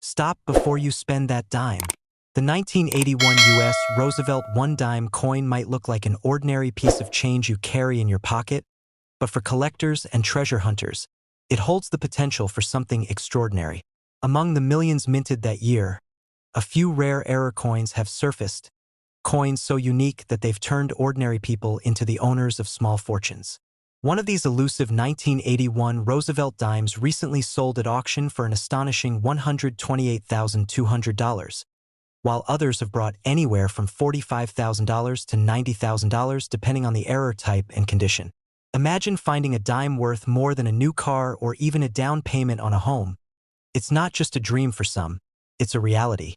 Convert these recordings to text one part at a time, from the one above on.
Stop before you spend that dime. The 1981 U.S. Roosevelt one-dime coin might look like an ordinary piece of change you carry in your pocket, but for collectors and treasure hunters, it holds the potential for something extraordinary. Among the millions minted that year, a few rare error coins have surfaced, coins so unique that they've turned ordinary people into the owners of small fortunes. One of these elusive 1981 Roosevelt dimes recently sold at auction for an astonishing $128,200, while others have brought anywhere from $45,000 to $90,000 depending on the error type and condition. Imagine finding a dime worth more than a new car or even a down payment on a home. It's not just a dream for some, it's a reality.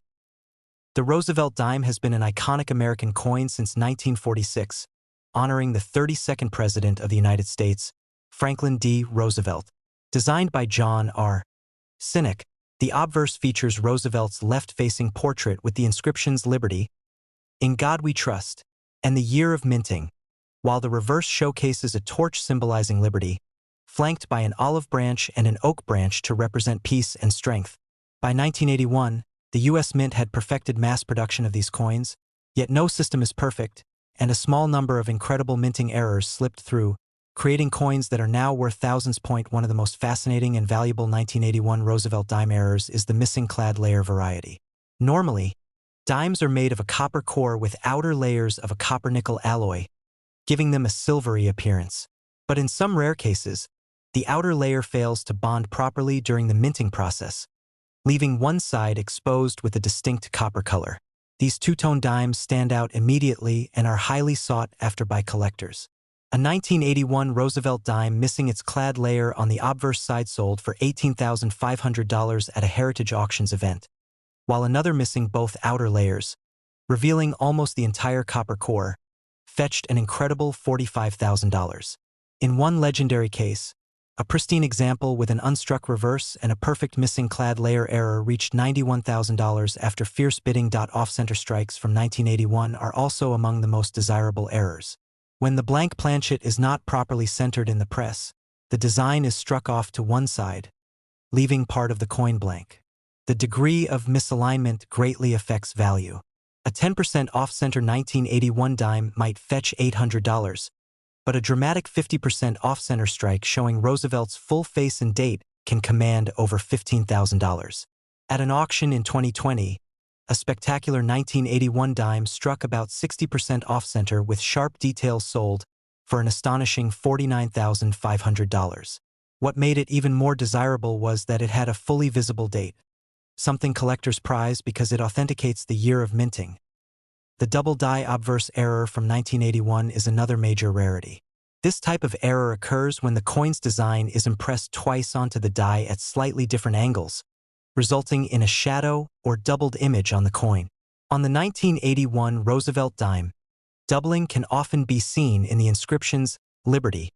The Roosevelt dime has been an iconic American coin since 1946, honoring the 32nd President of the United States, Franklin D. Roosevelt. Designed by John R. Sinek, the obverse features Roosevelt's left-facing portrait with the inscriptions Liberty, In God We Trust, and the year of minting, while the reverse showcases a torch symbolizing liberty, flanked by an olive branch and an oak branch to represent peace and strength. By 1981, the U.S. Mint had perfected mass production of these coins, yet no system is perfect, and a small number of incredible minting errors slipped through, creating coins that are now worth thousands. One of the most fascinating and valuable 1981 Roosevelt dime errors is the missing clad layer variety. Normally, dimes are made of a copper core with outer layers of a copper-nickel alloy, giving them a silvery appearance. But in some rare cases, the outer layer fails to bond properly during the minting process, leaving one side exposed with a distinct copper color. These two-tone dimes stand out immediately and are highly sought after by collectors. A 1981 Roosevelt dime missing its clad layer on the obverse side sold for $18,500 at a Heritage Auctions event, while another missing both outer layers, revealing almost the entire copper core, fetched an incredible $45,000. In one legendary case, a pristine example with an unstruck reverse and a perfect missing clad layer error reached $91,000 after fierce bidding. Off-center strikes from 1981 are also among the most desirable errors. When the blank planchet is not properly centered in the press, the design is struck off to one side, leaving part of the coin blank. The degree of misalignment greatly affects value. A 10% off-center 1981 dime might fetch $800, but a dramatic 50% off-center strike showing Roosevelt's full face and date can command over $15,000. At an auction in 2020, a spectacular 1981 dime struck about 60% off-center with sharp details sold for an astonishing $49,500. What made it even more desirable was that it had a fully visible date, something collectors prize because it authenticates the year of minting. The double die obverse error from 1981 is another major rarity. This type of error occurs when the coin's design is impressed twice onto the die at slightly different angles, resulting in a shadow or doubled image on the coin. On the 1981 Roosevelt dime, doubling can often be seen in the inscriptions Liberty,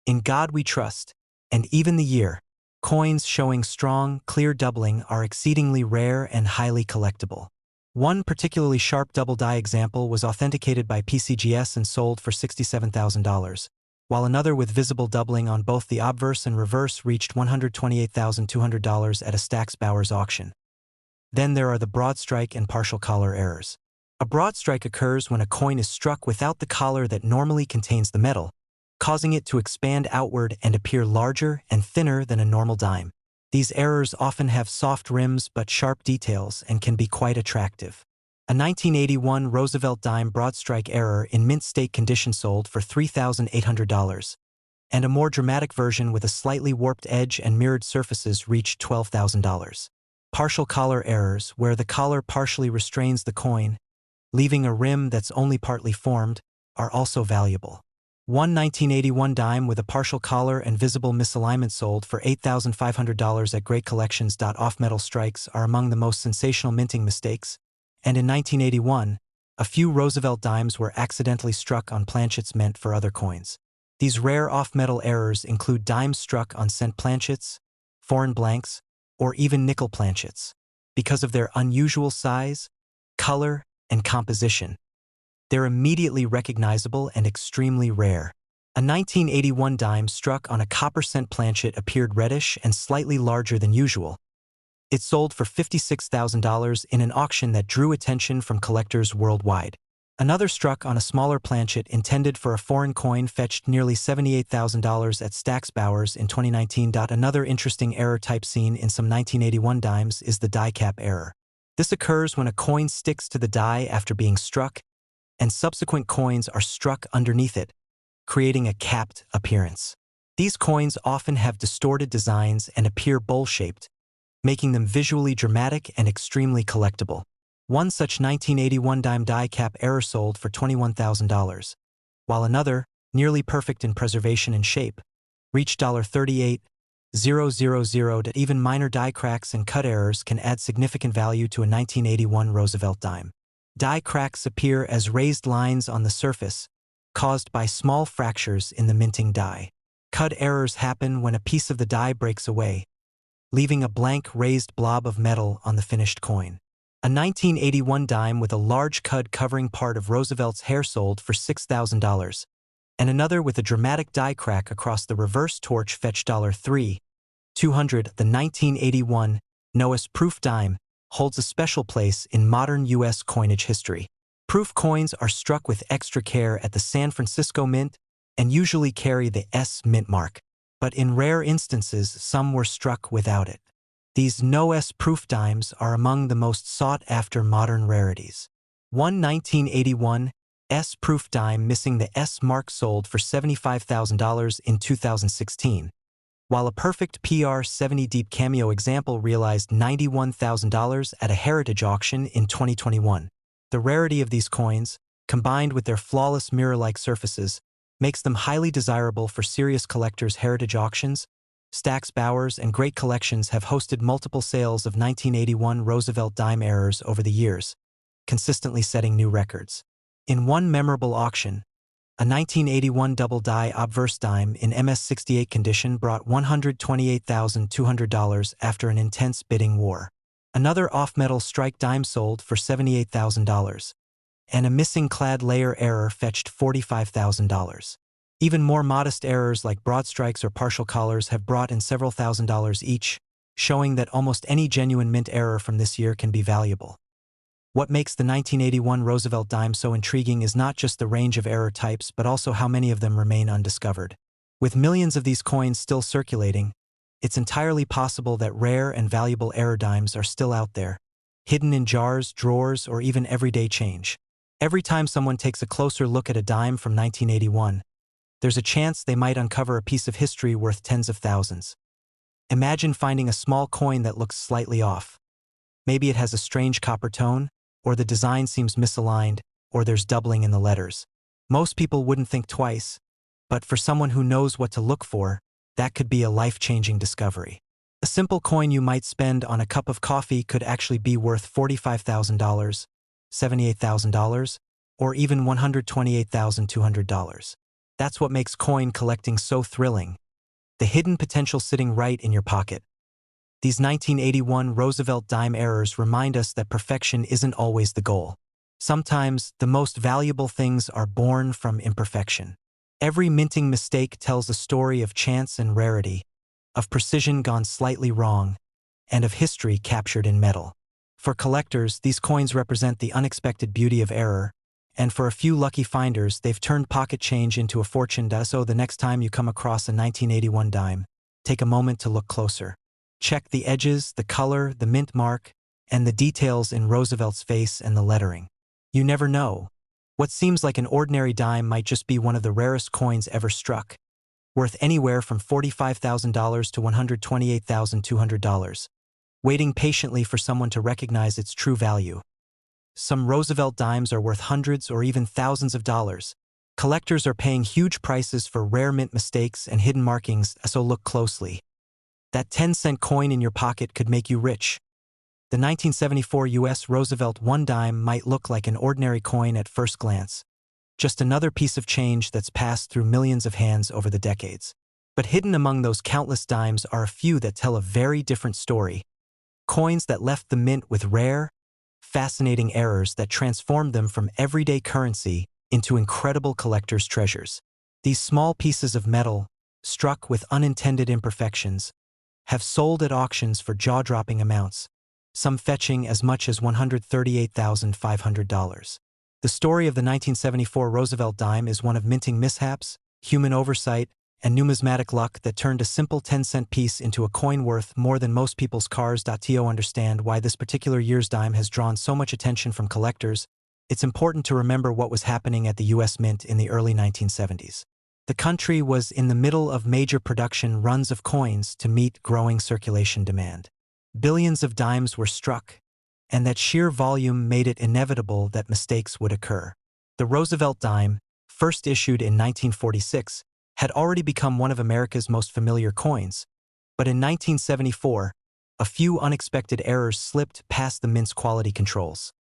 In God We Trust, and even the year. Coins showing strong, clear doubling are exceedingly rare and highly collectible. One particularly sharp double die example was authenticated by PCGS and sold for $67,000, while another with visible doubling on both the obverse and reverse reached $128,200 at a Stax Bowers auction. Then there are the broad strike and partial collar errors. A broad strike occurs when a coin is struck without the collar that normally contains the metal, causing it to expand outward and appear larger and thinner than a normal dime. These errors often have soft rims but sharp details and can be quite attractive. A 1981 Roosevelt dime broad strike error in mint state condition sold for $3,800, and a more dramatic version with a slightly warped edge and mirrored surfaces reached $12,000. Partial collar errors, where the collar partially restrains the coin, leaving a rim that's only partly formed, are also valuable. One 1981 dime with a partial collar and visible misalignment sold for $8,500 at Great Collections. Off-metal strikes are among the most sensational minting mistakes, and in 1981, a few Roosevelt dimes were accidentally struck on planchets meant for other coins. These rare off-metal errors include dimes struck on cent planchets, foreign blanks, or even nickel planchets. Because of their unusual size, color, and composition, they're immediately recognizable and extremely rare. A 1981 dime struck on a copper cent planchet appeared reddish and slightly larger than usual, It sold for $56,000 in an auction that drew attention from collectors worldwide. Another struck on a smaller planchet intended for a foreign coin fetched nearly $78,000 at Stack's Bowers in 2019. Another interesting error type seen in some 1981 dimes is the die cap error. This occurs when a coin sticks to the die after being struck, and subsequent coins are struck underneath it, creating a capped appearance. These coins often have distorted designs and appear bowl-shaped, making them visually dramatic and extremely collectible. One such 1981 dime die cap error sold for $21,000, while another, nearly perfect in preservation and shape, reached $38,000. Even minor die cracks and cut errors can add significant value to a 1981 Roosevelt dime. Die cracks appear as raised lines on the surface, caused by small fractures in the minting die. Cut errors happen when a piece of the die breaks away, leaving a blank raised blob of metal on the finished coin. A 1981 dime with a large cud covering part of Roosevelt's hair sold for $6,000, and another with a dramatic die crack across the reverse torch fetched $3,200. The 1981 Noah's Proof dime holds a special place in modern U.S. coinage history. Proof coins are struck with extra care at the San Francisco Mint and usually carry the S mint mark, but in rare instances some were struck without it. These no-S proof dimes are among the most sought-after modern rarities. One 1981 S proof dime missing the S mark sold for $75,000 in 2016, while a perfect PR70 Deep Cameo example realized $91,000 at a heritage auction in 2021. The rarity of these coins, combined with their flawless mirror-like surfaces, makes them highly desirable for serious collectors. Heritage auctions, Stack's Bowers, and Great Collections have hosted multiple sales of 1981 Roosevelt dime errors over the years, consistently setting new records. In one memorable auction, a 1981 double die obverse dime in MS-68 condition brought $128,200 after an intense bidding war. Another off-metal strike dime sold for $78,000, and a missing clad layer error fetched $45,000. Even more modest errors like broad strikes or partial collars have brought in several $1,000s each, showing that almost any genuine mint error from this year can be valuable. What makes the 1981 Roosevelt dime so intriguing is not just the range of error types but also how many of them remain undiscovered. With millions of these coins still circulating, it's entirely possible that rare and valuable error dimes are still out there, hidden in jars, drawers, or even everyday change. Every time someone takes a closer look at a dime from 1981, there's a chance they might uncover a piece of history worth tens of thousands. Imagine finding a small coin that looks slightly off. Maybe it has a strange copper tone, or the design seems misaligned, or there's doubling in the letters. Most people wouldn't think twice, but for someone who knows what to look for, that could be a life-changing discovery. A simple coin you might spend on a cup of coffee could actually be worth $45,000, $78,000, or even $128,200. That's what makes coin collecting so thrilling, the hidden potential sitting right in your pocket. These 1981 Roosevelt dime errors remind us that perfection isn't always the goal. Sometimes, the most valuable things are born from imperfection. Every minting mistake tells a story of chance and rarity, of precision gone slightly wrong, and of history captured in metal. For collectors, these coins represent the unexpected beauty of error, and for a few lucky finders, they've turned pocket change into a fortune. So the next time you come across a 1981 dime, take a moment to look closer. Check the edges, the color, the mint mark, and the details in Roosevelt's face and the lettering. You never know. What seems like an ordinary dime might just be one of the rarest coins ever struck, worth anywhere from $45,000 to $128,200, waiting patiently for someone to recognize its true value. Some Roosevelt dimes are worth hundreds or even thousands of dollars. Collectors are paying huge prices for rare mint mistakes and hidden markings, so look closely. That 10-cent coin in your pocket could make you rich. The 1974 U.S. Roosevelt 1 dime might look like an ordinary coin at first glance, just another piece of change that's passed through millions of hands over the decades. But hidden among those countless dimes are a few that tell a very different story. Coins that left the mint with rare, fascinating errors that transformed them from everyday currency into incredible collector's treasures. These small pieces of metal, struck with unintended imperfections, have sold at auctions for jaw-dropping amounts, some fetching as much as $138,500. The story of the 1974 Roosevelt dime is one of minting mishaps, human oversight, and numismatic luck that turned a simple 10-cent piece into a coin worth more than most people's cars. To understand why this particular year's dime has drawn so much attention from collectors, it's important to remember what was happening at the U.S. Mint in the early 1970s. The country was in the middle of major production runs of coins to meet growing circulation demand. Billions of dimes were struck, and that sheer volume made it inevitable that mistakes would occur. The Roosevelt dime, first issued in 1946, had already become one of America's most familiar coins, but in 1974, a few unexpected errors slipped past the mint's quality controls.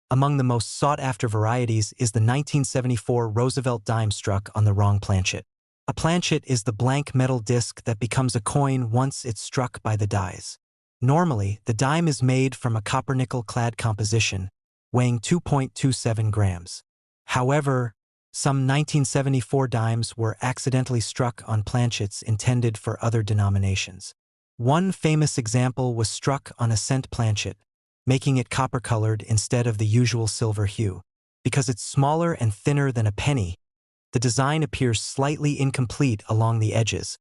Among the most sought-after varieties is the 1974 Roosevelt dime struck on the wrong planchet. A planchet is the blank metal disc that becomes a coin once it's struck by the dies. Normally, the dime is made from a copper-nickel-clad composition, weighing 2.27 grams. However, some 1974 dimes were accidentally struck on planchets intended for other denominations. One famous example was struck on a cent planchet, making it copper-colored instead of the usual silver hue. Because it's smaller and thinner than a penny, the design appears slightly incomplete along the edges,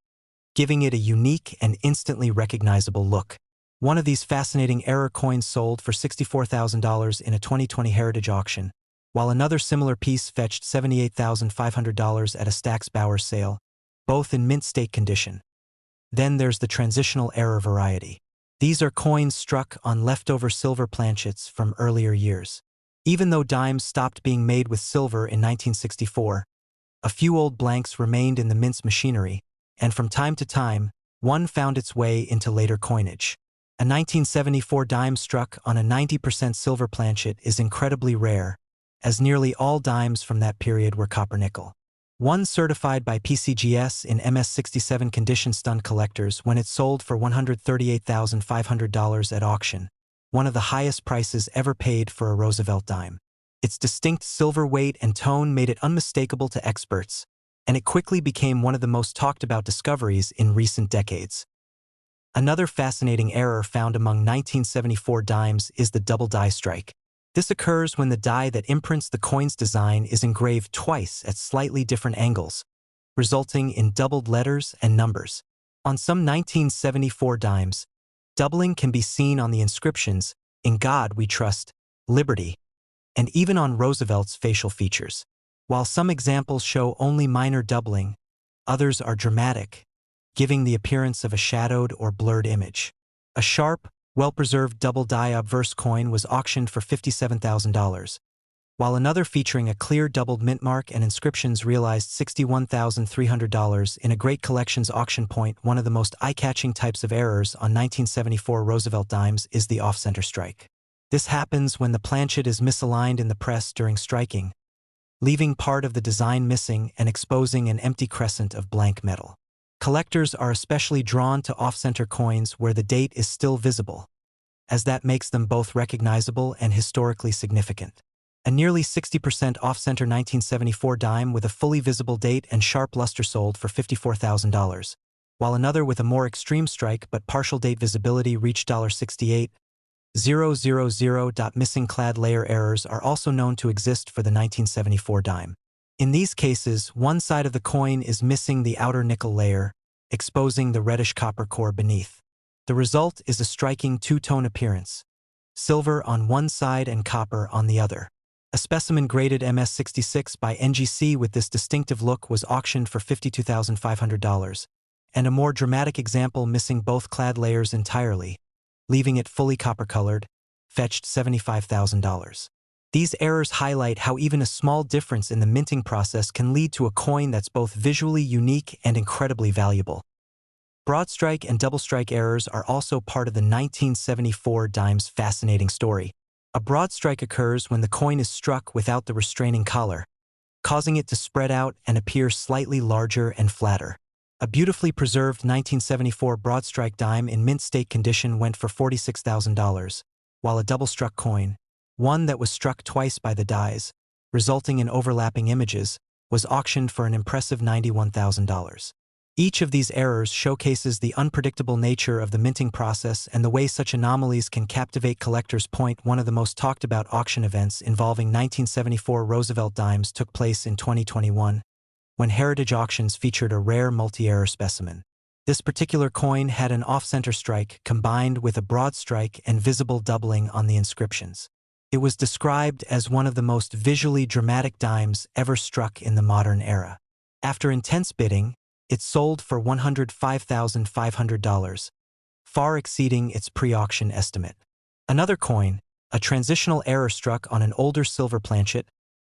giving it a unique and instantly recognizable look. One of these fascinating error coins sold for $64,000 in a 2020 Heritage auction, while another similar piece fetched $78,500 at a Stack's Bowers sale, both in mint state condition. Then there's the transitional error variety. These are coins struck on leftover silver planchets from earlier years. Even though dimes stopped being made with silver in 1964, a few old blanks remained in the mint's machinery, and from time to time, one found its way into later coinage. A 1974 dime struck on a 90% silver planchet is incredibly rare, as nearly all dimes from that period were copper-nickel. One certified by PCGS in MS67 condition stunned collectors when it sold for $138,500 at auction, one of the highest prices ever paid for a Roosevelt dime. Its distinct silver weight and tone made it unmistakable to experts, and it quickly became one of the most talked about discoveries in recent decades. Another fascinating error found among 1974 dimes is the double die strike. This occurs when the die that imprints the coin's design is engraved twice at slightly different angles, resulting in doubled letters and numbers. On some 1974 dimes, doubling can be seen on the inscriptions, "In God We Trust, Liberty," and even on Roosevelt's facial features. While some examples show only minor doubling, others are dramatic, giving the appearance of a shadowed or blurred image. A sharp, well-preserved double die obverse coin was auctioned for $57,000, while another featuring a clear doubled mint mark and inscriptions realized $61,300 in a Great Collections auction point. One of the most eye-catching types of errors on 1974 Roosevelt dimes is the off-center strike. This happens when the planchet is misaligned in the press during striking, leaving part of the design missing and exposing an empty crescent of blank metal. Collectors are especially drawn to off-center coins where the date is still visible, as that makes them both recognizable and historically significant. A nearly 60% off-center 1974 dime with a fully visible date and sharp luster sold for $54,000, while another with a more extreme strike but partial date visibility reached $68,000. Missing clad layer errors are also known to exist for the 1974 dime. In these cases, one side of the coin is missing the outer nickel layer, exposing the reddish copper core beneath. The result is a striking two-tone appearance, silver on one side and copper on the other. A specimen graded MS66 by NGC with this distinctive look was auctioned for $52,500, and a more dramatic example missing both clad layers entirely, leaving it fully copper-colored, fetched $75,000. These errors highlight how even a small difference in the minting process can lead to a coin that's both visually unique and incredibly valuable. Broad strike and double strike errors are also part of the 1974 dime's fascinating story. A broad strike occurs when the coin is struck without the restraining collar, causing it to spread out and appear slightly larger and flatter. A beautifully preserved 1974 broad strike dime in mint state condition went for $46,000, while a double struck coin, one that was struck twice by the dies, resulting in overlapping images, was auctioned for an impressive $91,000. Each of these errors showcases the unpredictable nature of the minting process and the way such anomalies can captivate collectors. One of the most talked about auction events involving 1974 Roosevelt dimes took place in 2021, when Heritage Auctions featured a rare multi-error specimen. This particular coin had an off-center strike combined with a broad strike and visible doubling on the inscriptions. It was described as one of the most visually dramatic dimes ever struck in the modern era. After intense bidding, it sold for $105,500, far exceeding its pre-auction estimate. Another coin, a transitional error struck on an older silver planchet,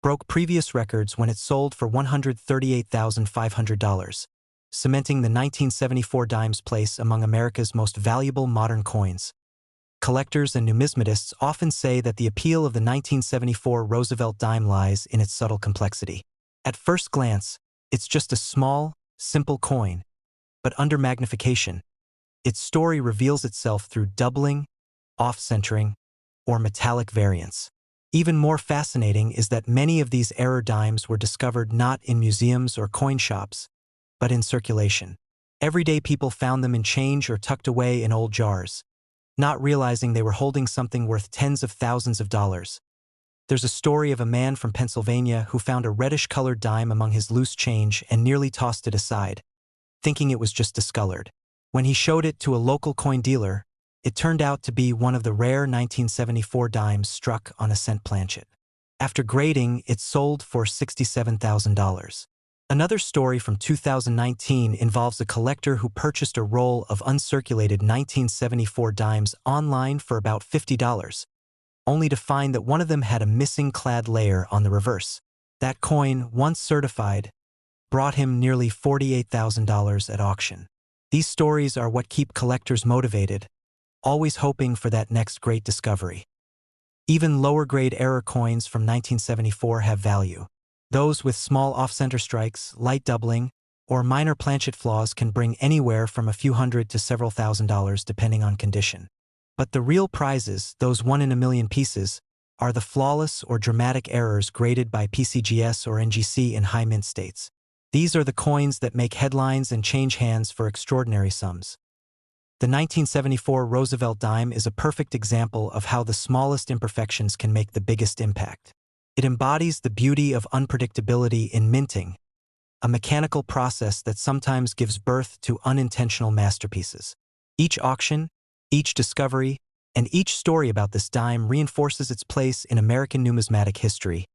broke previous records when it sold for $138,500, cementing the 1974 dime's place among America's most valuable modern coins. Collectors and numismatists often say that the appeal of the 1974 Roosevelt dime lies in its subtle complexity. At first glance, it's just a small, simple coin, but under magnification, its story reveals itself through doubling, off-centering, or metallic variants. Even more fascinating is that many of these error dimes were discovered not in museums or coin shops, but in circulation. Everyday people found them in change or tucked away in old jars, not realizing they were holding something worth tens of thousands of dollars. There's a story of a man from Pennsylvania who found a reddish-colored dime among his loose change and nearly tossed it aside, thinking it was just discolored. When he showed it to a local coin dealer, it turned out to be one of the rare 1974 dimes struck on a cent planchet. After grading, it sold for $67,000. Another story from 2019 involves a collector who purchased a roll of uncirculated 1974 dimes online for about $50. Only to find that one of them had a missing clad layer on the reverse. That coin, once certified, brought him nearly $48,000 at auction. These stories are what keep collectors motivated, always hoping for that next great discovery. Even lower-grade error coins from 1974 have value. Those with small off-center strikes, light doubling, or minor planchet flaws can bring anywhere from a few hundred to several $1,000s depending on condition. But the real prizes, those 1 in a million pieces, are the flawless or dramatic errors graded by PCGS or NGC in high mint states. These are the coins that make headlines and change hands for extraordinary sums. The 1974 Roosevelt dime is a perfect example of how the smallest imperfections can make the biggest impact. It embodies the beauty of unpredictability in minting, a mechanical process that sometimes gives birth to unintentional masterpieces. Each auction, each discovery, and each story about this dime reinforces its place in American numismatic history.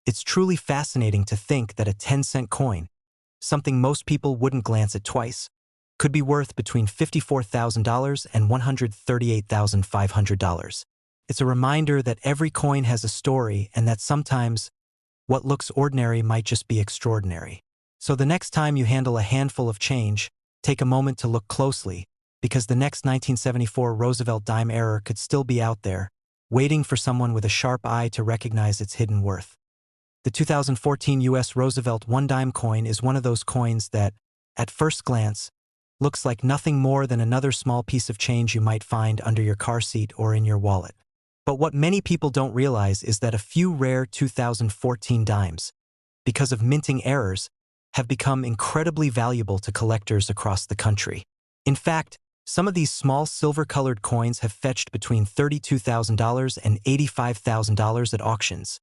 It's truly fascinating to think that a 10-cent coin, something most people wouldn't glance at twice, could be worth between $54,000 and $138,500. It's a reminder that every coin has a story and that sometimes what looks ordinary might just be extraordinary. So the next time you handle a handful of change, take a moment to look closely, because the next 1974 Roosevelt dime error could still be out there, waiting for someone with a sharp eye to recognize its hidden worth. The 2014 U.S. Roosevelt one-dime coin is one of those coins that, at first glance, looks like nothing more than another small piece of change you might find under your car seat or in your wallet. But what many people don't realize is that a few rare 2014 dimes, because of minting errors, have become incredibly valuable to collectors across the country. In fact, some of these small silver-colored coins have fetched between $32,000 and $85,000 at auctions,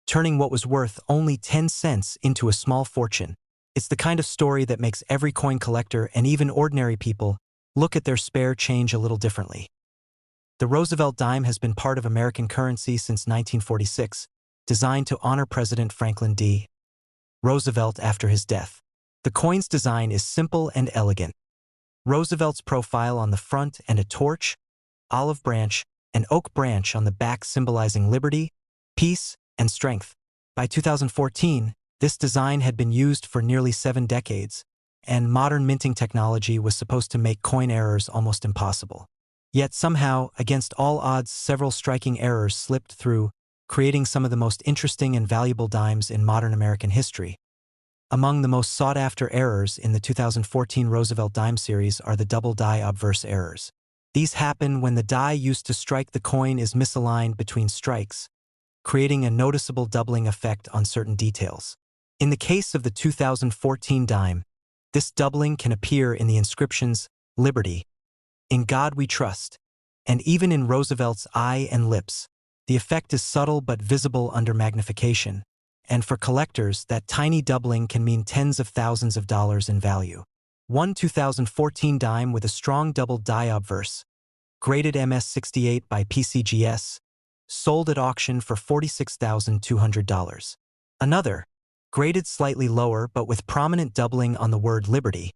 turning what was worth only 10 cents into a small fortune. It's the kind of story that makes every coin collector and even ordinary people look at their spare change a little differently. The Roosevelt dime has been part of American currency since 1946, designed to honor President Franklin D. Roosevelt after his death. The coin's design is simple and elegant. Roosevelt's profile on the front and a torch, olive branch, and oak branch on the back symbolizing liberty, peace, and strength. By 2014, this design had been used for nearly 7 decades, and modern minting technology was supposed to make coin errors almost impossible. Yet somehow, against all odds, several striking errors slipped through, creating some of the most interesting and valuable dimes in modern American history. Among the most sought-after errors in the 2014 Roosevelt dime series are the double die obverse errors. These happen when the die used to strike the coin is misaligned between strikes, creating a noticeable doubling effect on certain details. In the case of the 2014 dime, This doubling can appear in the inscriptions, "Liberty," "In God We Trust," and even in Roosevelt's eye and lips. The effect is subtle but visible under magnification, and for collectors, that tiny doubling can mean tens of thousands of dollars in value. One 2014 dime with a strong double die obverse, graded MS68 by PCGS, sold at auction for $46,200. Another, graded slightly lower but with prominent doubling on the word Liberty,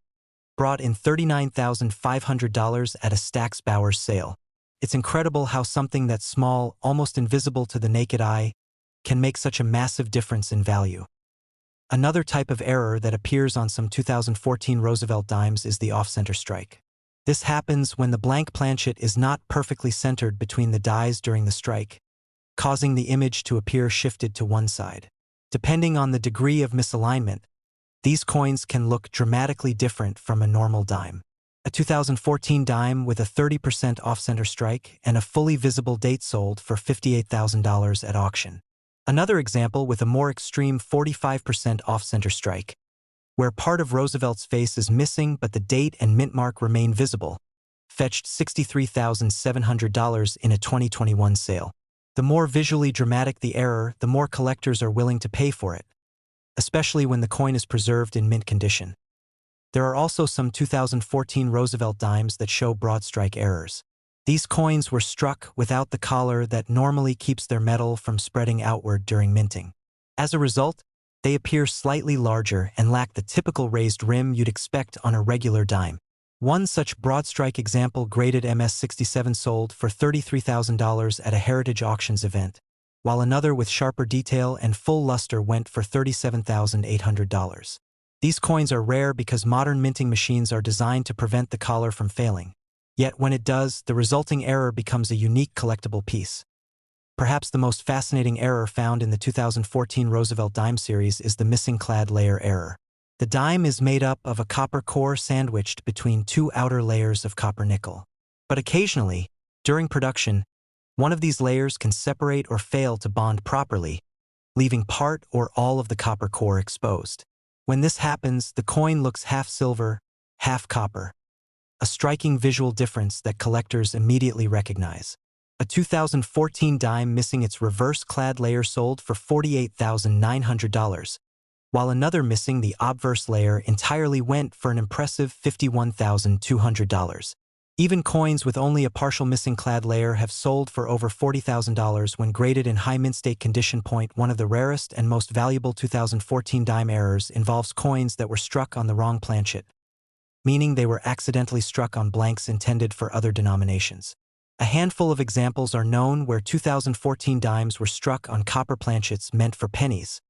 brought in $39,500 at a Stack's Bowers sale. It's incredible how something that's small, almost invisible to the naked eye, can make such a massive difference in value. Another type of error that appears on some 2014 Roosevelt dimes is the off-center strike. This happens when the blank planchet is not perfectly centered between the dies during the strike, causing the image to appear shifted to one side. Depending on the degree of misalignment, these coins can look dramatically different from a normal dime. A 2014 dime with a 30% off-center strike and a fully visible date sold for $58,000 at auction. Another example with a more extreme 45% off-center strike, where part of Roosevelt's face is missing but the date and mint mark remain visible, fetched $63,700 in a 2021 sale. The more visually dramatic the error, the more collectors are willing to pay for it, especially when the coin is preserved in mint condition. There are also some 2014 Roosevelt dimes that show broad strike errors. These coins were struck without the collar that normally keeps their metal from spreading outward during minting. As a result, they appear slightly larger and lack the typical raised rim you'd expect on a regular dime. One such broad strike example, graded MS67, sold for $33,000 at a Heritage Auctions event, while another with sharper detail and full luster went for $37,800. These coins are rare because modern minting machines are designed to prevent the collar from failing. Yet when it does, the resulting error becomes a unique collectible piece. Perhaps the most fascinating error found in the 2014 Roosevelt dime series is the missing clad layer error. The dime is made up of a copper core sandwiched between two outer layers of copper nickel. But occasionally, during production, one of these layers can separate or fail to bond properly, leaving part or all of the copper core exposed. When this happens, the coin looks half silver, half copper, a striking visual difference that collectors immediately recognize. A 2014 dime missing its reverse-clad layer sold for $48,900, while another missing the obverse layer entirely went for an impressive $51,200. Even coins with only a partial missing clad layer have sold for over $40,000 when graded in high mint state condition. One of the rarest and most valuable 2014 dime errors involves coins that were struck on the wrong planchet, meaning they were accidentally struck on blanks intended for other denominations. A handful of examples are known where 2014 dimes were struck on copper planchets meant for pennies,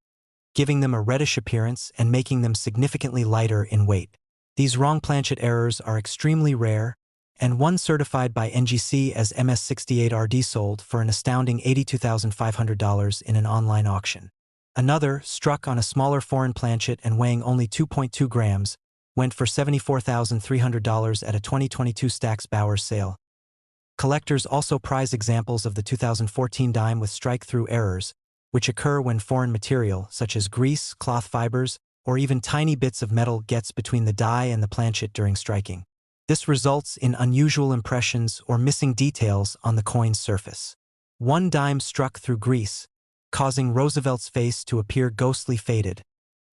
giving them a reddish appearance and making them significantly lighter in weight. These wrong planchet errors are extremely rare, and one certified by NGC as MS68RD sold for an astounding $82,500 in an online auction. Another, struck on a smaller foreign planchet and weighing only 2.2 grams, went for $74,300 at a 2022 Stack's Bowers sale. Collectors also prize examples of the 2014 dime with strike-through errors, which occur when foreign material, such as grease, cloth fibers, or even tiny bits of metal gets between the die and the planchet during striking. This results in unusual impressions or missing details on the coin's surface. One dime struck through grease, causing Roosevelt's face to appear ghostly faded,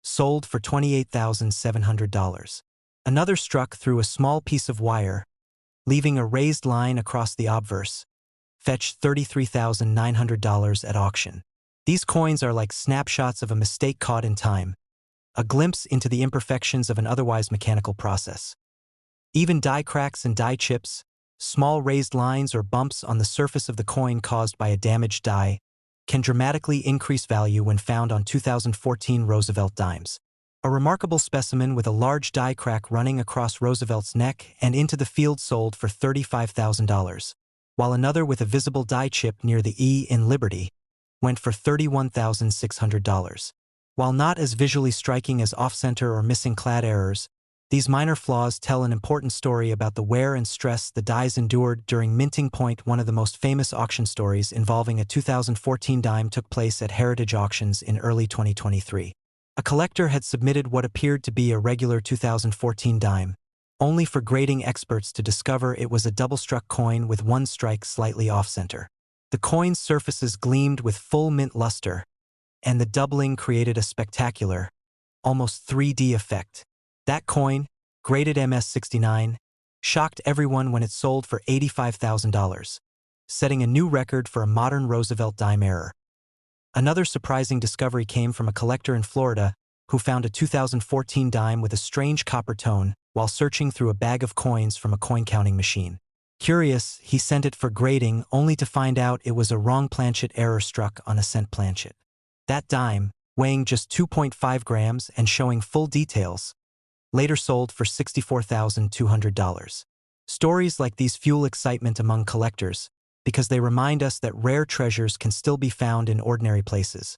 sold for $28,700. Another struck through a small piece of wire, leaving a raised line across the obverse, fetched $33,900 at auction. These coins are like snapshots of a mistake caught in time, a glimpse into the imperfections of an otherwise mechanical process. Even die cracks and die chips, small raised lines or bumps on the surface of the coin caused by a damaged die, can dramatically increase value when found on 2014 Roosevelt dimes. A remarkable specimen with a large die crack running across Roosevelt's neck and into the field sold for $35,000, while another with a visible die chip near the E in Liberty went for $31,600. While not as visually striking as off-center or missing clad errors, these minor flaws tell an important story about the wear and stress the dies endured during minting. One of the most famous auction stories involving a 2014 dime took place at Heritage Auctions in early 2023. A collector had submitted what appeared to be a regular 2014 dime, only for grading experts to discover it was a double-struck coin with one strike slightly off-center. The coin's surfaces gleamed with full mint luster, and the doubling created a spectacular, almost 3D effect. That coin, graded MS-69, shocked everyone when it sold for $85,000, setting a new record for a modern Roosevelt dime era. Another surprising discovery came from a collector in Florida who found a 2014 dime with a strange copper tone while searching through a bag of coins from a coin-counting machine. Curious, he sent it for grading only to find out it was a wrong planchet error struck on a cent planchet. That dime, weighing just 2.5 grams and showing full details, later sold for $64,200. Stories like these fuel excitement among collectors because they remind us that rare treasures can still be found in ordinary places.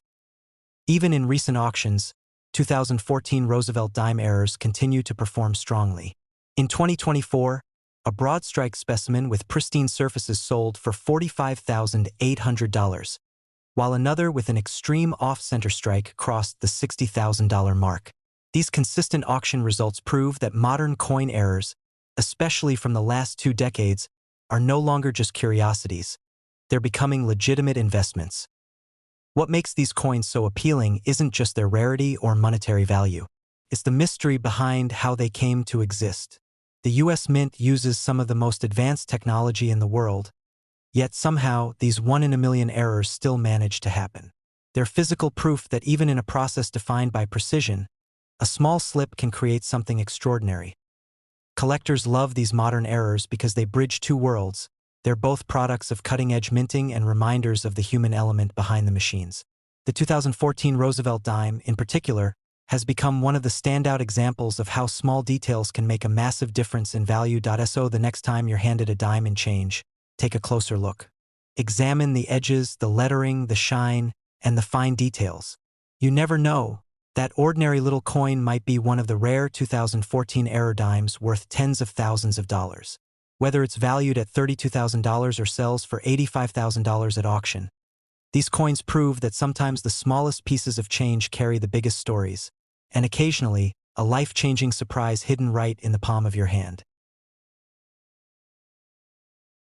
Even in recent auctions, 2014 Roosevelt dime errors continue to perform strongly. In 2024, a broad strike specimen with pristine surfaces sold for $45,800, while another with an extreme off-center strike crossed the $60,000 mark. These consistent auction results prove that modern coin errors, especially from the last 2 decades, are no longer just curiosities. They're becoming legitimate investments. What makes these coins so appealing isn't just their rarity or monetary value. It's the mystery behind how they came to exist. The U.S. Mint uses some of the most advanced technology in the world, yet somehow these 1 in a million errors still manage to happen. They're physical proof that even in a process defined by precision, a small slip can create something extraordinary. Collectors love these modern errors because they bridge 2 worlds. They're both products of cutting-edge minting and reminders of the human element behind the machines. The 2014 Roosevelt dime, in particular, has become one of the standout examples of how small details can make a massive difference in value. So the next time you're handed a dime in change, take a closer look. Examine the edges, the lettering, the shine, and the fine details. You never know. That ordinary little coin might be one of the rare 2014 era dimes worth tens of thousands of dollars. Whether it's valued at $32,000 or sells for $85,000 at auction, these coins prove that sometimes the smallest pieces of change carry the biggest stories, and occasionally, a life-changing surprise hidden right in the palm of your hand.